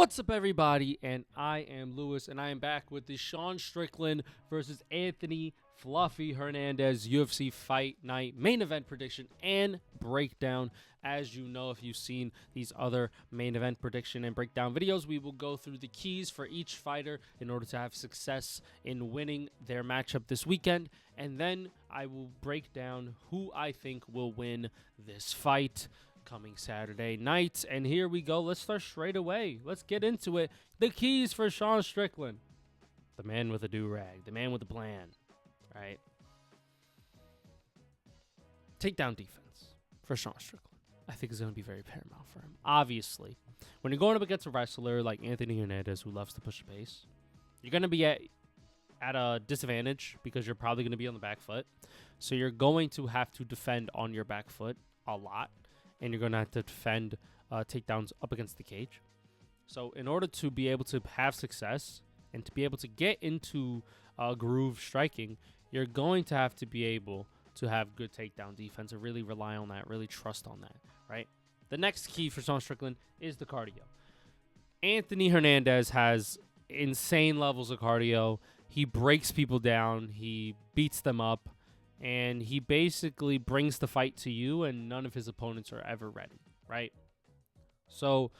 What's up, everybody? And I am Lewis, and I am back with the Sean Strickland versus Anthony Fluffy Hernandez UFC Fight Night main event prediction and breakdown. As you know, if you've seen these other main event prediction and breakdown videos, we will go through the keys for each fighter in order to have success in winning their matchup this weekend. And then I will break down who I think will win this fight coming Saturday night. And here we go. Let's start straight away. Let's get into it. The keys for Sean Strickland. The man with a do-rag. The man with a plan. Right? Takedown defense for Sean Strickland. I think is going to be very paramount for him. Obviously, when you're going up against a wrestler like Anthony Hernandez who loves to push the pace, you're going to be at a disadvantage because you're probably going to be on the back foot. So you're going to have to defend on your back foot a lot. And you're going to have to defend takedowns up against the cage. So in order to be able to have success and to be able to get into groove striking, you're going to have to be able to have good takedown defense and really rely on that, really trust on that, right? The next key for Sean Strickland is the cardio. Anthony Hernandez has insane levels of cardio. He breaks people down. He beats them up. And he basically brings the fight to you, and none of his opponents are ever ready, right? So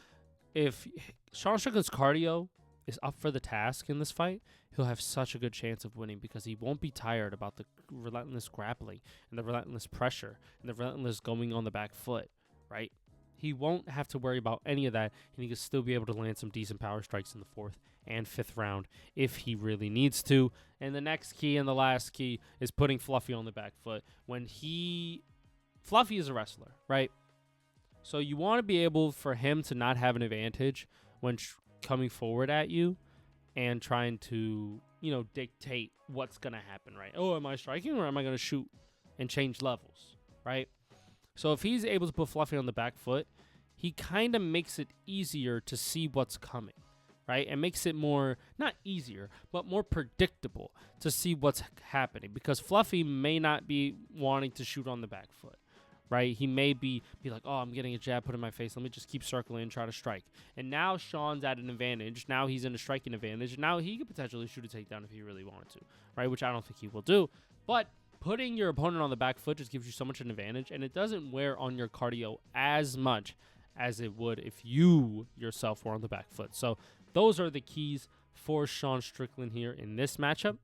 if Sean Strickland's cardio is up for the task in this fight, he'll have such a good chance of winning because he won't be tired about the relentless grappling and the relentless pressure and the relentless going on the back foot, right? He won't have to worry about any of that, and he can still be able to land some decent power strikes in the fourth and fifth round if he really needs to. And the next key and the last key is putting Fluffy on the back foot. Fluffy is a wrestler, right? So you want to be able for him to not have an advantage when coming forward at you and trying to, dictate what's going to happen, right? Oh, am I striking or am I going to shoot and change levels, right? So if he's able to put Fluffy on the back foot, he kind of makes it easier to see what's coming, right? And makes it more, not easier, but more predictable to see what's happening. Because Fluffy may not be wanting to shoot on the back foot, right? He may be like, oh, I'm getting a jab put in my face. Let me just keep circling and try to strike. And now Sean's at an advantage. Now he's in a striking advantage. Now he could potentially shoot a takedown if he really wanted to, right? Which I don't think he will do. But putting your opponent on the back foot just gives you so much an advantage, and it doesn't wear on your cardio as much as it would if you yourself were on the back foot. So those are the keys for Sean Strickland here in this matchup.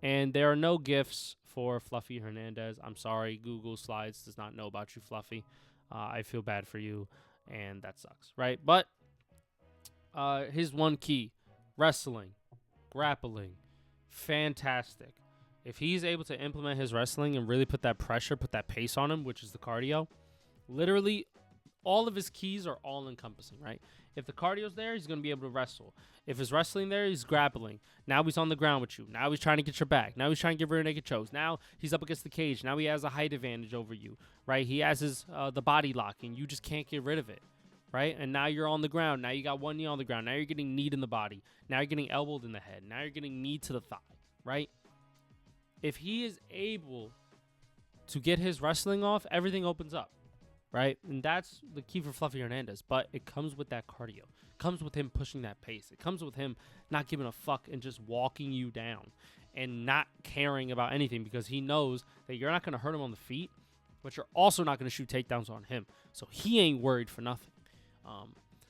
And there are no gifts for Fluffy Hernandez. I'm sorry, Google Slides does not know about you, Fluffy. I feel bad for you, and that sucks, right? But his one key, wrestling, grappling, fantastic. If he's able to implement his wrestling and really put that pressure, put that pace on him, which is the cardio, literally all of his keys are all encompassing, right? If the cardio's there, he's going to be able to wrestle. If his wrestling there, he's grappling. Now he's on the ground with you. Now he's trying to get your back. Now he's trying to give rear naked chokes. Now he's up against the cage. Now he has a height advantage over you, right? He has his the body lock, and you just can't get rid of it, right? And now you're on the ground. Now you got one knee on the ground. Now you're getting kneed in the body. Now you're getting elbowed in the head. Now you're getting knee to the thigh, right? If he is able to get his wrestling off, everything opens up, right? And that's the key for Fluffy Hernandez. But it comes with that cardio. It comes with him pushing that pace. It comes with him not giving a fuck and just walking you down and not caring about anything because he knows that you're not going to hurt him on the feet, but you're also not going to shoot takedowns on him. So he ain't worried for nothing.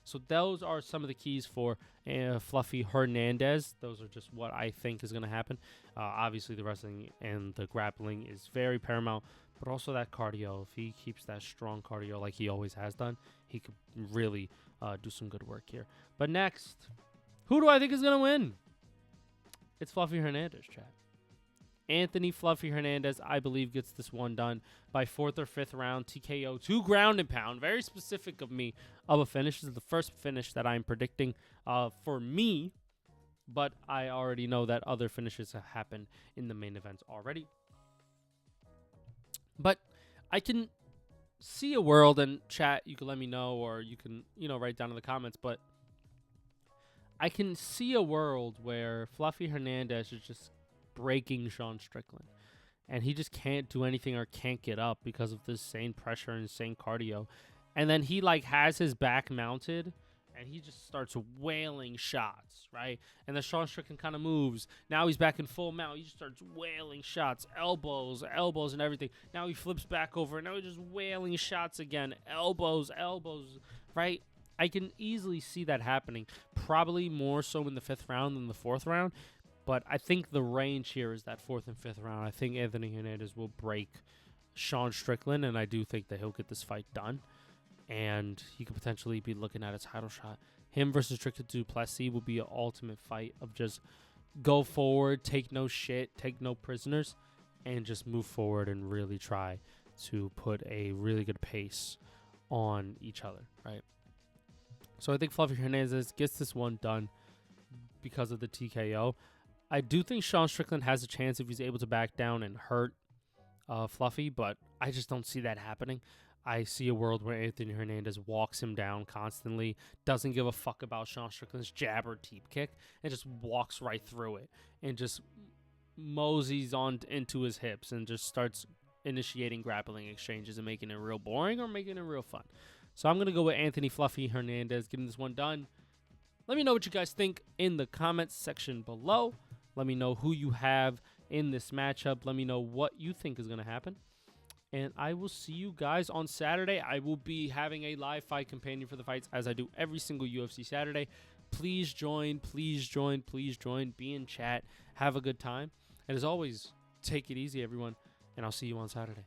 So those are some of the keys for Fluffy Hernandez. Those are just what I think is going to happen. Obviously, the wrestling and the grappling is very paramount, but also that cardio. If he keeps that strong cardio like he always has done, he could really do some good work here. But next, who do I think is going to win? It's Fluffy Hernandez, chat. Anthony Fluffy Hernandez, I believe, gets this one done by fourth or fifth round TKO, 2 ground and pound. Very specific of me of a finish. This is the first finish that I'm predicting for me, but I already know that other finishes have happened in the main events already. But I can see a world, and chat, you can let me know, or you can, write down in the comments, but I can see a world where Fluffy Hernandez is just breaking Sean Strickland, and he just can't do anything or can't get up because of this insane pressure and insane cardio. And then he has his back mounted and he just starts wailing shots, right? And then Sean Strickland kind of moves. Now he's back in full mount. He just starts wailing shots, elbows, and everything. Now he flips back over, and now he's just wailing shots again, elbows, right? I can easily see that happening, probably more so in the 5th round than the 4th round. But I think the range here is that 4th and 5th round. I think Anthony Hernandez will break Sean Strickland, and I do think that he'll get this fight done. And he could potentially be looking at a title shot. Him versus Strickland du Plessis will be an ultimate fight of just go forward, take no shit, take no prisoners, and just move forward and really try to put a really good pace on each other, right? So I think Fluffy Hernandez gets this one done because of the TKO. I do think Sean Strickland has a chance if he's able to back down and hurt Fluffy, but I just don't see that happening. I see a world where Anthony Hernandez walks him down constantly, doesn't give a fuck about Sean Strickland's jab or teep kick, and just walks right through it and just moseys on into his hips and just starts initiating grappling exchanges and making it real boring or making it real fun. So I'm going to go with Anthony Fluffy Hernandez getting this one done. Let me know what you guys think in the comments section below. Let me know who you have in this matchup. Let me know what you think is going to happen. And I will see you guys on Saturday. I will be having a live fight companion for the fights as I do every single UFC Saturday. Please join, please join, please join. Be in chat. Have a good time. And as always, take it easy, everyone. And I'll see you on Saturday.